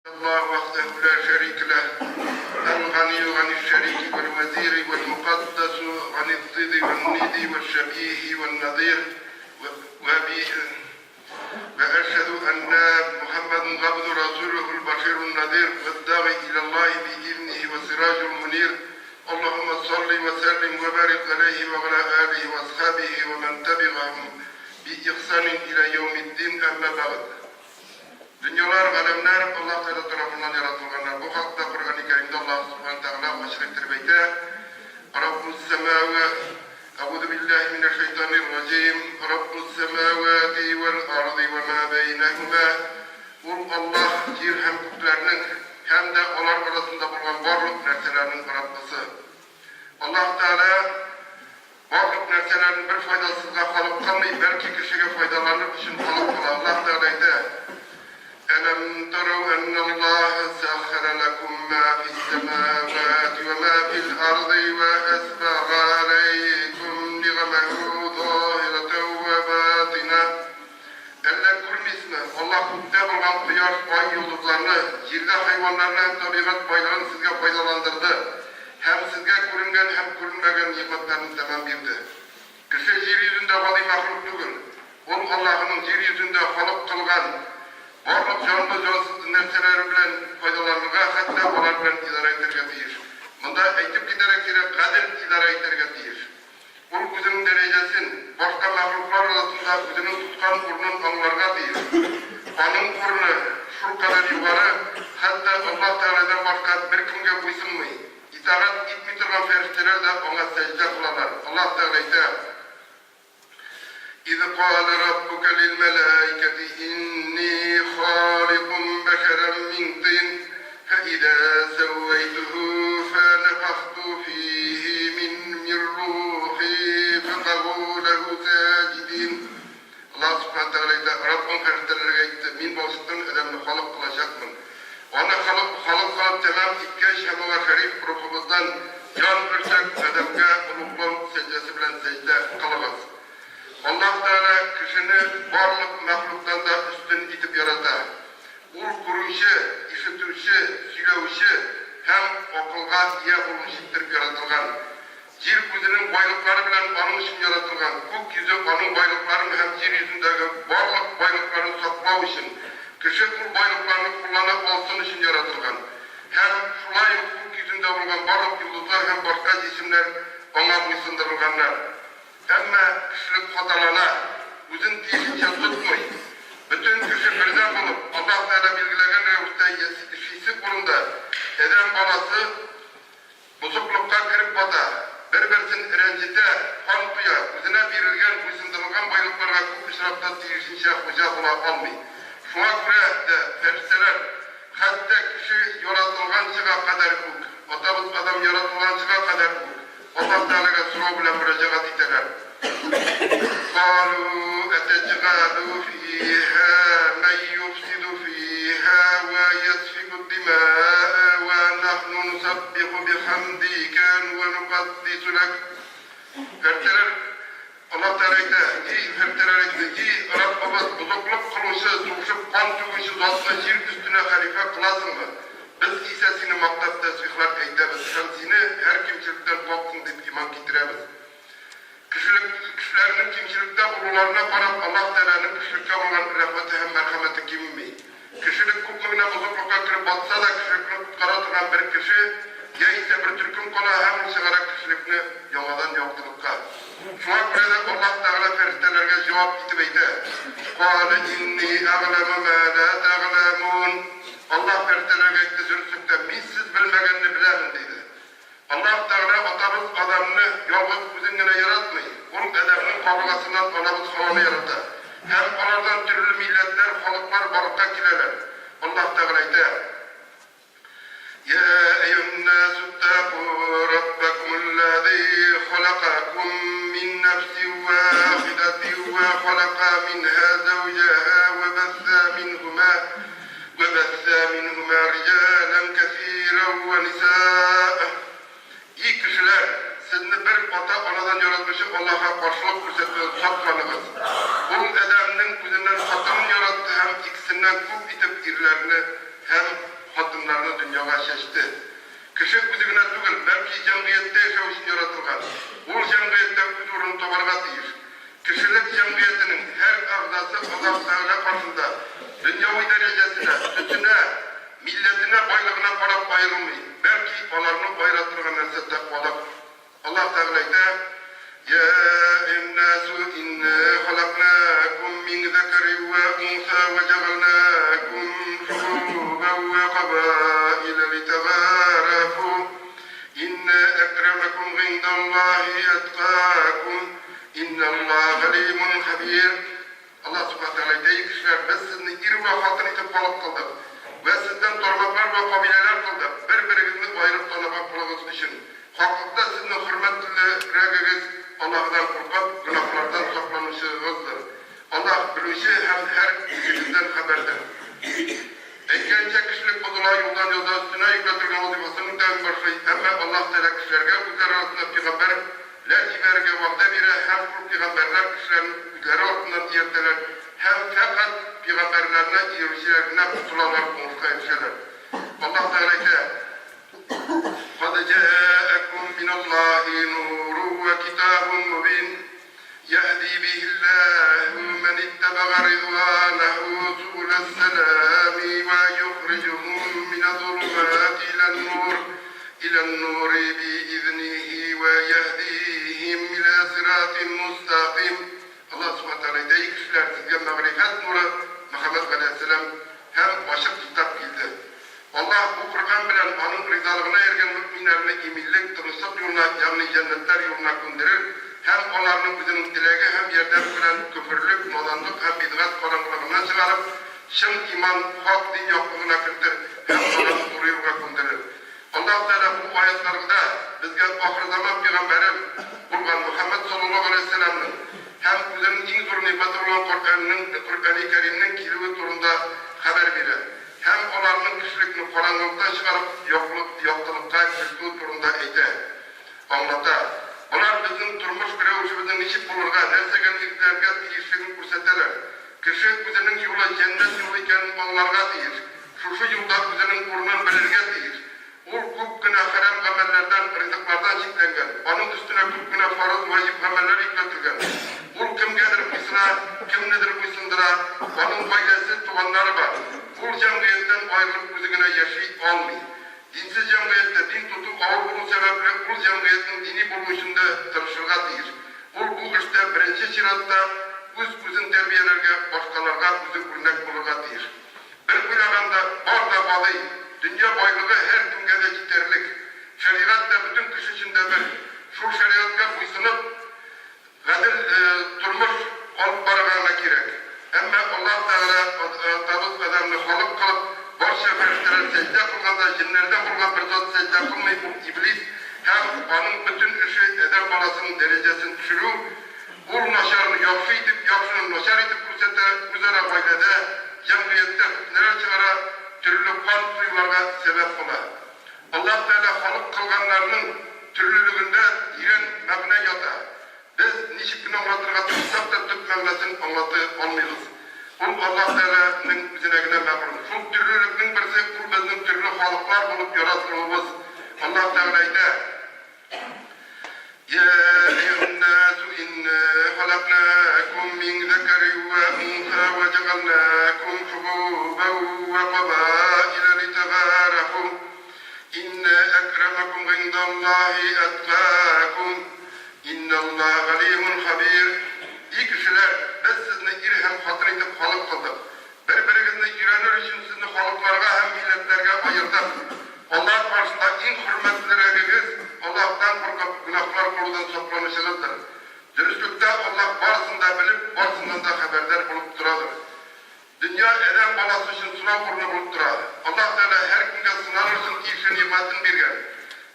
الله وحده لا شريك له الغني عن الشريك والوزير والمقدس عن الضد والند والشبيه والنظير وأشهد أن محمد عبد رسوله البشير النذير والداعي إلى الله بإذنه والسراج المنير. اللهم صل وسلم وبارك عليه وعلى آله وأصحابه ومن تبعهم بإحسان إلى يوم الدين. أما بعد. Dünyalar, alemler Allah Teala tarafından yaratılganlar. Bu hakta Kur'an-ı Kerim'de Allah Subhanahu Teala başlıktır beyte. Rabbus semâvet, Euzu billahi mineşşeytanirracim. Rabbus semâvati vel ardı ve mâ beynehumâ. Allah yer hem göklerinin hem de onlar arasında bulunan varlık nerselerinin Rabbisi. Allah Teala varlık nerselerinin bir faydasızlığa kalıp kalmayıp belki kişiye faydalanır için kalıp kılar. Allah Teala'ydı. ألم تروا أن الله سخر لكم ما في السماوات وما في الأرض وأسبغ عليكم نعمه ظاهرة وباطنة. Eller kurmisine Allah kutlu olan kıyar ay yıldızlarını, yerde hayvanlarını hem tabiat paylarını sizge faydalandırdı. Hem sizge görüngen hem görünmegen nimetlerini tamam bildi. Kişi yeryüzünde vali mahluk değil. Ol Allah'ın yeryüzünde halık kılgan varlık canlı cansız nerseleri bilen faydalanırga, hatta onlar bilen idare ettirge deyir. Bunda aytip giderek kadir idare ettirge deyir. Ol özünün derecesin, başka mahluklar arasında özünün tutkan burnun anlarga deyir. Onun burnu şu kadar yukarı, hatta Allah Teala'dan başka bir kimge buysunmay. İtaat etmey turgan ferişteler de ona secde kılarlar. Allah Teala'ydı. إذ قال ربك للملائكة إني خالق بشرا من طين فإذا سويته فنفخت فيه من روحي فقعوا له ساجدين. Allah Subhanahu Teala'ydı. Rabbim feriştelere gitti. Min bağışıktan edemini halık kılacakmın. Ona halık kılıp tamam ikkeş hemava şerif ruhumuzdan can ırsak edemge uluklam secdesi bilen secde kılığız. Allah Teala kişini varlık mahluktan da üstün itip yarata. Ul kuruşu, işituşu, söylevişi hem akılga iya olmuş ittirip yaratılgan. Yer yüzünün baylıkları bilen onun için yaratılgan. Kök yüzü onun baylıklarını hem yer yüzündeki varlık baylıklarını saklav için, kişi bu baylıklarını kullanıp alsın için yaratılgan. Hem şulay kök yüzünde bulunan varlık yıldızlar hem başka cisimler ona buysundurulganlar. Ama kişilik hatalana, özün tiyişince tutmayı, bütün kişi birden bulup, Allah Teala bilgilegen revüste işisi kurunda, eden balası, bozuklukta girip bata, bir-birsin rencide, hantuya, özüne verilgen, buysundurulgan baylıklarına kuk işrafta tiyişince hoca bula almayı. Şuna göre de ferişteler, hatta kişi yaratılgan çığa kadar kuk, otobüs adam yaratılgan çığa kadar kuk, Allah Teala'ga soru bilen müracaat ederler. قالوا أتجعل فيها من يفسد فيها ويسفك الدماء ونحن نسبح بحمدك ونقدس لك. Ferteler Allah Teala'ydı. Ferteler'e Rabbimiz buzukluk kılışı, tutuşup kan tügüşü zatına yer üstüne halife kılasın mı? Biz ise seni maktap tesbihler eydemiz. Sen seni her kimçilikten korktun deyip iman getiremiz. Kişilerinin kimçilikte ulularına karab Allah Teala'nın kişilikte olan rahmeti hem merhameti kimmeyi. Kişilik kuklığına bozuklukla kirip batsa da kişilikini tutkaratılan bir kişi ya ise bir Türk'ün kola hem çıkarak kişilikini yoldan yoklulukka. Şuna göre de Allah Teala feriştelerine cevap itibeydi. قَالَ اِنِّي أَعْلَمُ مَا لَا تَعْلَمُونَ. Allah feriştelerine gitti sürüsükte biz siz bilmegenini bilemin dedi. Allah Teala atamız adamını yalnız üzerine yaratmayı, onun edeminin kavrasından anamız halanı yarattı. Hem onlardan türlü milletler, halklar, balıkta kilerler. Allah Teala'ydı. Ya eyyünnâsü ttâkû rabbekumullâzî halakakum min nefsin vâhidetin ve halaka minhâ zevcehâ ve bethâ minhumâ ricâlen kesîren ve nisâ'e. İyi kişiler, sizni bir ata anadan yaratmışı Allah'a karşılık göstermeyi satmanınız. Onun edeminin özünden satının yarattı hem ikisinden kub itip irlerini hem üzügüne tugul, belki cemiyette yaşamak için yaratılgan. Bu cemiyette huzurunu toparga tiyir. Kişilik cemiyetinin her avzası Allah Teala karşısında dünyavi derecesine, sütüne, milletine, baylığına para ayrılmayın. Belki onlarını bayrattırgan nerse takvalık. Allah Teala'yda Ya ennasu inna halaknakum min zekeri ve unsa ve cealnakum şuruben ve kabaile litebaraku inna ekremakum indallahi etkakum innallah alimun habir. Allah subhanahu teala deyik kişiler biz sizni iri ve hatır itip kalıp kıldık ve sizden tormaklar ve kabileler kıldık. Birbirinizi ayırıp tanımak kılığınız için. Hakkıkta sizin hürmetlileriniz Allah'tan korkup günahlardan saklanışınızdır. Allah bilişi hem her kişiden haberdir. Engence kişilik bozula yoldan yolda üstüne yükletirgen vazifasının demin başlayı. Ama Allah Teala kişilerge üzeri arasında peygamberler iberge vakte bire hem peygamberler kişilerin üzeri arasından iyerteler hem fakat peygamberlerine iyerişlerine kutulalar konuşka erişeler. Allah Teala ise قَدْ جَاءَكُمْ مِنَ اللّٰهِ نُورٌ وَكِتَابٌ مُّبِينٌ يَهْدِي بِهِ اللّٰهُ مَنِ اتَّبَعَ رِضْوَانَهُ سُبُلَ السَّلَامِ وَيُخْرِجُهُم مِّنَ الظُّلُمَاتِ إِلَى النُّورِ بِإِذْنِهِ وَيَهْدِيهِمْ إِلَى صِرَاطٍ مُّسْتَقِيمٍ. Allah subhanahu teala deyik kişiler sizge mağrifet nuru Muhammed Aleyhisselam hem başık kitap bildi. Allah bu Kur'an bilen onun rızalığına ergen müminlerine imillik, tırısık yoluna, yani cennetler yoluna gönderir. Hem onların bizim dilege hem yerden bilen küfürlük, nozanlık hem bidgat karanlığına çıkarıp şın iman, hak, din yokluğuna kırdır. Hem onların doğru yola gönderir. Allah Teala bu ayetlerinde bizge ahir zaman peygamberim Kur'an Muhammed sallallahu aleyhi ve sellem'in hem bizim en zor nimeti olan Kur'an-ı Kerim'in kilimi turunda haber verir. Hem onların kişilikini karanlıktan çıkarıp yokluğuna kırdığı turunda eyde, anlata. Onlar bizim turmuş bireyuşumuzun işi bulurga, nersegen izlerge değişikliğini kurseteler. Kişi bizinin yola cennet yolu iken onlarga deyir. Şu yolda bizinin kurunun belirge deyir. Ol küp güne harem amellerden, rızıklardan çeklengen. Onun üstüne küp güne farız vacip ameller yükletilgen. Ol kimgedir kısına, kim nedir kısındıra, onun faydası tuğanları var. Bu cemiyetten ayrılıp müzikine yaşayıp almayın. Dinsiz cemiyette din tutup ağır bulun sebeple bu cemiyetin dini bulmuşunda tanışırga deyir. Bu işte birinci şiratta bizim terbiyelerge, başkalarga müzik örnek bulurga deyir. Bir bilaganda var da bağlı, dünya baylığı her kimge de yeterlik. Şeriat da bütün kişi içinde bir. Şu şeriatka uysunup gadil turmuş olup baragana gerek. Ama Allah Teala tabut adamını halık kılıp barşa ferişteler secde kılganda jinlerden kılgan bir zat secde kılmayıp iblis hem onun bütün işi eder balasının derecesini düşürür. Ul naşarını yakşı edip, yakşının naşar edip kursete üzere faydada cemiyette fitneler çıkara türlü kan suyularga sebep ola. Allah Teala halık kılganlarının türlülüğünde iren mebne yata. Biz nişikini anlatırga tutsak da tüp mevlasını anlatmayız. Allah Teala'nın bizine memnun. Şu türlülükün birisi bu bizim türlü halıklar bulup yaratılmamız. Allah Teala'yda Ya eyyühennâsu inna halaknâkum min zekeri ve unsa ve cealnâkum şububen ve kabâile litebârakum inna ekremakum indallahi etkâkum innallâh alimun habir. İyi kişiler, biz sizinle hem hatır edip halık kıldık. Birbirinizle irenir için sizni halıklarga hem milletlerge ayırdık. Allah karşısında en hürmetlileriniz Allah'tan korkup günahlar koludan saklanışınızdır. Dürüstlükte Allah varsında bilip varsından da haberdar bulup duradır. Dünya eden balası için sınav kurunu bulup duradır. Allah Teala her kimge sınanır için ilşi nimetin birgen.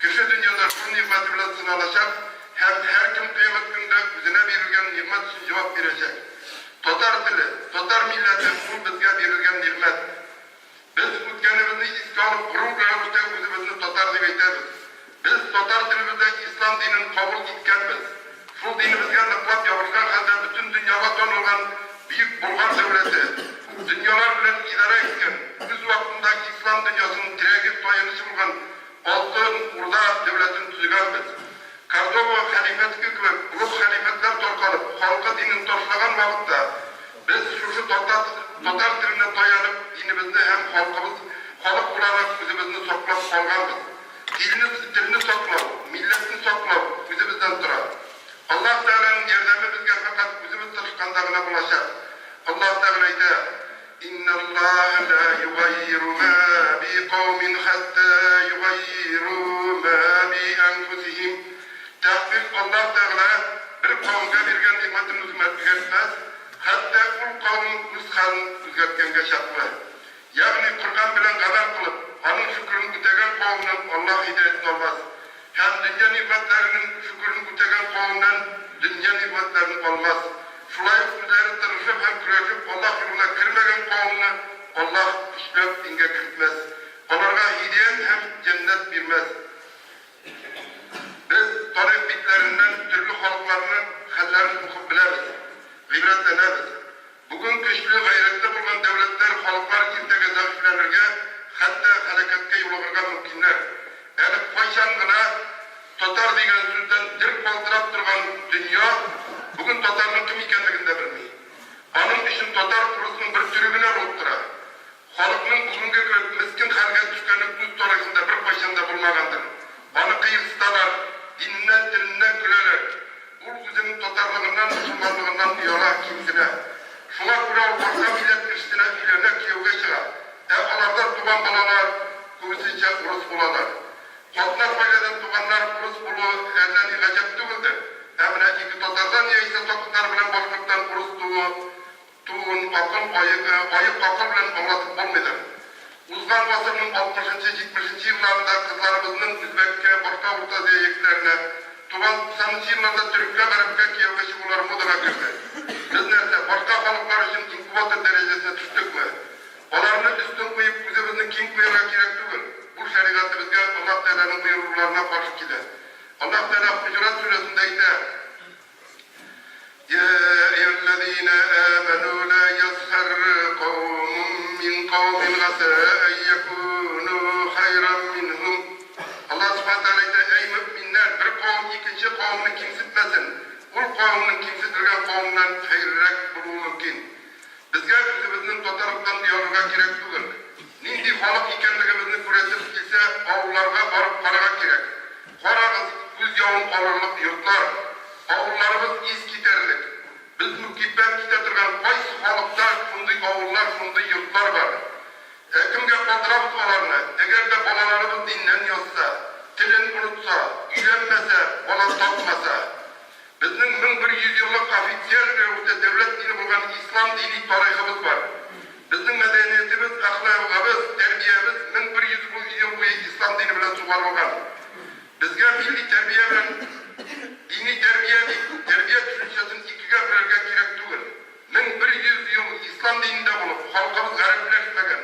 Kişi dünyada şu nimeti bile sınalaşak, hem her kim kıyamet günde üzerine verilgen nimet için cevap verecek. Tatar dili, Tatar milleti bu bizge verilgen nimet. Biz ötkenimizni iske alıp kurul görmüşte özümüzni Tatar deb eytemiz. Biz Tatar dilimizde İslam dinini kabul etkenmiz. Şu dinimizge nıklap yapışkan halde bütün dünyaya tanılgan büyük Bulgar devleti, dünyalar bilen idare etken, biz vaktinde İslam dünyasının tiregip dayanışı bulgan olsun urda devletin tüzügenmiz. Kardoba halifetki gibi uluk halifetler torkalıp, halka dinin torslagan vakitte biz şu totar tirine dayanıp dinimizni hem halkımız, halk olarak özümüzni soklap kalganbız. Dilini soklap, milletini soklap özümüzden durar. Allah Teala'nın yardımı bizge fakat özümüz tırışkandağına bulaşar. Allah Teala ise إن الله لا يغير ما بقوم حتى يغيروا ما بأنفسهم. Tahqiq Allah Teala bir kavmga bergan nimetini o'zgartmas, hatta u qavm o'z halini o'zgartganga shaqma. Ya'ni Qur'on bilan amal qilib, onun fikrini o'tagan qavmdan Allah hidoyat olmas. Ham dunyo ne'matlarining fikrini o'tagan qavmdan dunyo ne'matlarini olmas. Şulay üzeri tırışıp hem kurashib Allah yoluna kirmegen qavmni Allah ishlab dinga kiritmez. Onlarga hidoyat hem cennet vermez. Biz tarih bitlerinden türlü halklarının hallerini okuyup biliriz, ibretleniriz. Bugün güçlü, gayretli bulunan devletler, halklar irtege zayıflanırga, hatta hareketke yollarga mümkünler. Yani koyşangına Tatar degen sözden dirk baldırap durgan dünya, bugün Tatar'ın kim ekenligini de bilmeyi. Onun için Tatar kurusunun bir türübüne olup dura. Halkının bugünkü miskin halge düşkenlik düz torasında bir koyşanda bulmagandır. Bana kıyısıdalar, dininden, dilinden gülerler. Bu üzerinin Tatarlığından, Müslümanlığından diyorlar kimsine. Şuna göre olmazsa millet kişisine ilerine kiyevge çıkar. Alarda tuğan balalar, kuvvetince Rus bulalar. Kotlar faydadan tuğanlar Rus bulu elden ilacak tügüldür. Emine iki Tatar'dan yaysa tokutlar bilen başlıktan Rus tuğun, akıl, ayıp akıl bilen anlatıp olmadır. Uzman vasırının 60-70 yıllarında kızlarımızın Üzbek'e, başka Orta Aziya'ya tuğan 90 yıllarda Türk'e, Arap'e, Kiyev'e bunları moduna girdi. Biz nerede? Başka halklar için inkubatör derecesine düştük mü? Onlarını üstün koyup kuzumuzun kim koyarına gerek değil. Bu şeriatı bizge Allah Teala'nın buyrularına karşı gider. Allah Teala Hucurat Suresi'nde ise يا أيها الذين آمنوا لا يسخر قوم من قوم عسى أن يكونوا خيرا منهم. Allah Subhanahu Teala ise ey müminler bir kavm ikinci kavmini kimsitmesin. Bu kavminin kimsitirgen kavminden hayırrak bulunur mümkün. Bizge bizimizin Tatarlıktan diyarlığa gerek değil. Nindi halk ikenligimizni kuretip ise avullarga barıp karaga gerek. Karagız yüz yağın alırlık yurtlar. Avullarımız iz giderlik. Biz mükibben gidetirgen qaysı halkta şunday avullar, şunday yurtlar var. Kimge kaldırabız olarını, eğer de balalarımız dinden yozsa, tilini unutsa, üylenmese, bala tapmasa, bizning 1100 yıllık ofisial ravishda devlet dini bo'lgan İslam dini tariximiz var. Bizning medeniyetimiz, ahlakımız, terbiyemiz 1100 yıl boyu İslam dini bilan sug'orilgan. Bizga milliy terbiye bilan dini terbiye tushunchasini ikkiga bo'larga kerak değil. 1100 yıl İslam dininde bulup halkımız garipleşmegen.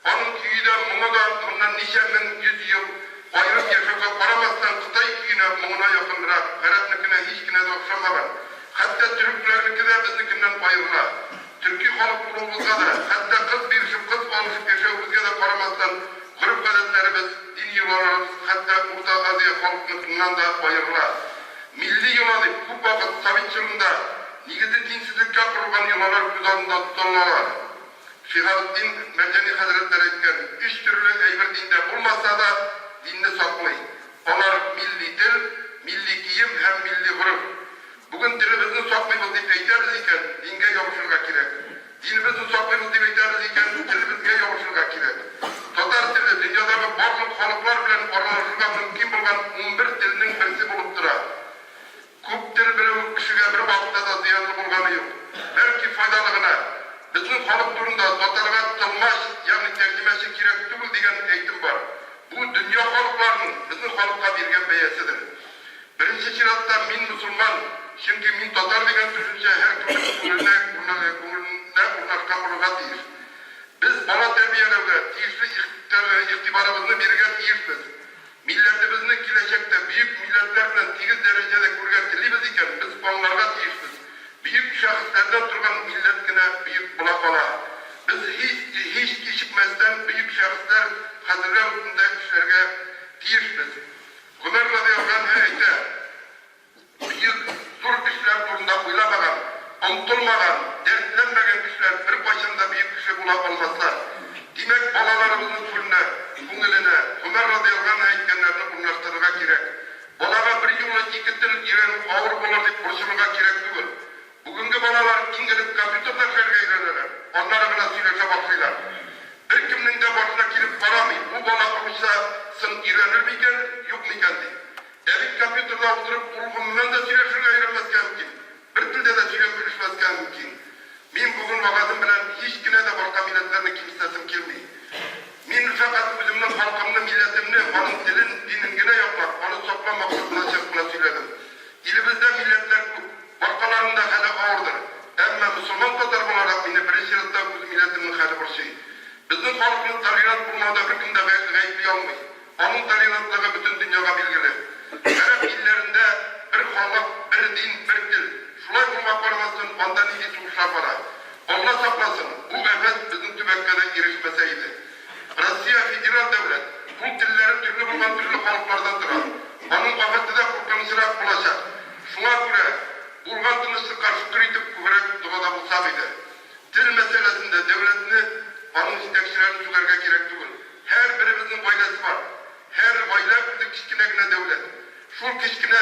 Onun kuyida muğda bundan nice 1100 yıl ayrım yaşaga qaramasdan Xitoy kuyuna muğuna yakındırak, Arapnikine hiç kine de okşamagan. Hatta Türklerninki de biznikinden ayrıla. Türkiye halk bulumuzga da, hatta kız birişip kız oluşup yaşayımızga da qaramasdan grup adetlerimiz, dini yollarımız, hatta Orta Aziya halkınkinden da ayrıla. Milli yoladı bu vakit Sovet yılında nigizi dinsizlikке kurulgan yollar göz aldında tutanlar. Şihabuddin Mercani Hazretleri etken, 3 türlü eyber dinde bulmasa da dinini saklay. Onlar milli dil, milli giyim hem milli grup. Bugün dilimizni saklaymız deyip eyteriz iken dinge yavuşurga gerek. Dinimizni saklaymız deyip eyteriz iken dilimizge yavuşurga gerek. Tatar dili dünyadaki barlık halklar bilen aralaşırga mümkün bulgan 11 dilinin birisi bulup durar. Köp dil bilen kişiге bir vakitte da ziyanlı bulganı yok. Belki faydalığına bizim halk turunda Tatarga tılmaş yani tercümesi gerek değil degen eğitim var. Bu dünya halklarının bizim halkka bergen beyesidir. Birinci şiratta min Müslüman, çünkü min Tatar degen düşünce her türlü ko'ngilne urnaşkan bulunga deyir. Biz bala terbiyelewge tiyişli ihtibarımızı bergen tiyişmiz. Milletimizni gelecekte büyük milletler bilen 8 derecede ko'rgan tilimiz iken biz onlarga tiyişmiz. Büyük şahıslardan turgan milletkine büyük bulak ola. Biz hiç işitmezden büyük şahıslar hazırga üstünde kişilerge tiyişmiz. Ömer radıyallahu anh ayette, biz zor işler turunda uylamagan, unutulmagan, dertlenmegen işler bir başında büyük bir şey bula olmazlar. Demek balalarımızın külüne, Ömer radıyallahu anh ayetkenlerini bunlaştırıga gerek. Balaga bir yılla iki til irenip ağır bolar deyip burşuluğa gerek değil. Bugünkü balalar İngiliz kompüterler şerge ilerler. Onlara bile söyleşe başlaylar. Bir kimnin de başına girip baramayın. Bu bala olursa sın irenir miken, yok miken deyip. Evik kompüterle oturup ulgumdan da söyleşirge irenmezken mümkün. Bir tilde de söyleyip bilişmezken mümkün. Min bugün vakatım bilen hiç güne de başka milletlerini kimsesim kilmeyin. Min fakat özümün halkımını, milletimini, onun dilin, diningine yapmak, onu sokma maksatına çırpına söyledim. İlimizde milletler başkalarında hali ağırdır. Ama Müslüman kadar olarak yine birinci yılda bu milletimin hali bir şey. Bizim halkımız tarihat bulmada bir günde gaybi olmuyor. Onun tarihatlığı bütün dünyaya bilgili. Arap illerinde bir halk, bir din, bir dil. Şulay bulmak olmasın, ondan iyi suçlar var. Allah saklasın, bu efes bizim tübekkede girişmeseydi. Rusya federal devlet, bu dillerin türlü bulgan türlü halklardan durar. Onun afeti de kurtuluşuna bulaşar. Şuna göre, bulgan tınışlı karşı türüydük kübrek doğada bulsam idi. Dil meselesinde devletini, onun istekçilerini sügerge gerek değil. Her birimizin ailesi var. Her aile bizi kişkine güne devlet. Şu kişkine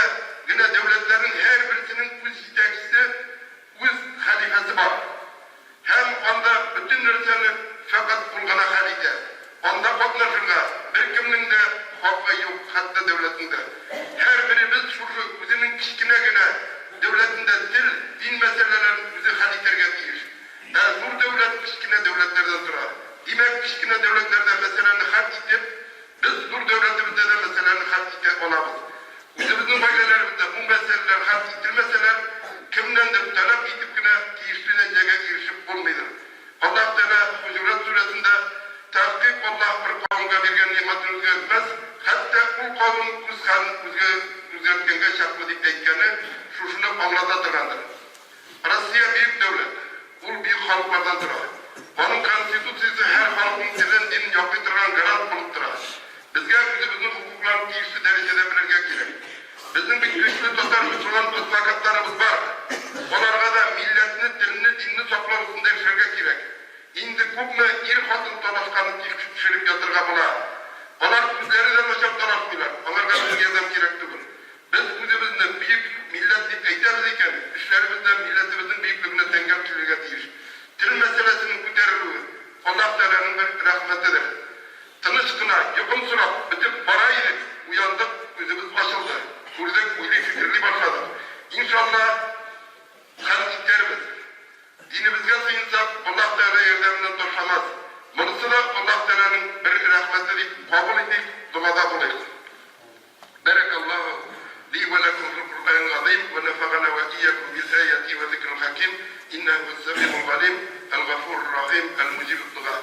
güne devletlerin her birisinin üz istekçisi, üz halifesi var. Hem onda bütün nerseni fakat bulgana halide. Onda baklaşırga bir kiminin de hakkı yok, hatta devletinde. Her birimiz şu özünün kişkine güne devletinde dil, din meselelerin bizi haliterge değil. Zur devlet kişkine devletlerden durar. Demek kişkine devletlerden meselelerini hak edip, biz zur devletimizde de meselelerini hak edip olamaz. Bizim ailelerimizde bu meseleler hak edilmeseler, kimdendir talep edip yine tiyişli neticeye girişip bulmaydır. Allah Teala Hucurat suresinde tahkik Allah bir kavimge birgen nimetini özgürtmez, hatta bu kavim kuzgan özgürtgenge şartlı deyip etkeni şunu anlatadırlandır. Rusya büyük devlet, bu büyük halklardan durar. Onun konstitusyası her halkın dilin din yapıtırgan garant bulup durar. Bizge bizim hukukların tiyişli derecede bilirge gerek. Bizim bir güçlü tutar Müslüman tutlakatlarımız var. Onlarga da milletini, dilini, dinini saklarısında erişerge gerek. İndi kubme ir hatın tanışkanı tişirip yatırga bula. Onlar kuzları da başap tanışmıyorlar. Onlarga bir gezem gerek değil. Biz kuzumuzun büyük millet deyip eydemiz iken, işlerimizden milletimizin büyüklüğüne tengerçiliğe tiyiş. Dil meselesinin güderilüğü, Allah Teala'nın bir rahmetidir. Tanışkına, yakın surat, bitip paraydı, uyandık, gözümüz açıldı. Kurduk, uylu fikirli başladık. İnşallah kan isterimiz. Dinimizge sığınsak Allah Teala yerdeminden toşamaz. Bunысы da Allah Teala'nın bir rahmeti deyip, kabul edip, duada bulayız. Barakallahu li ve lekum fil Kur'an-ı azim ve nefagana ve iyyakum bil ayati ve zikril hakim. İnnehu s-semi'ul alim, el-gafurur rahim, el-mucibud du'a.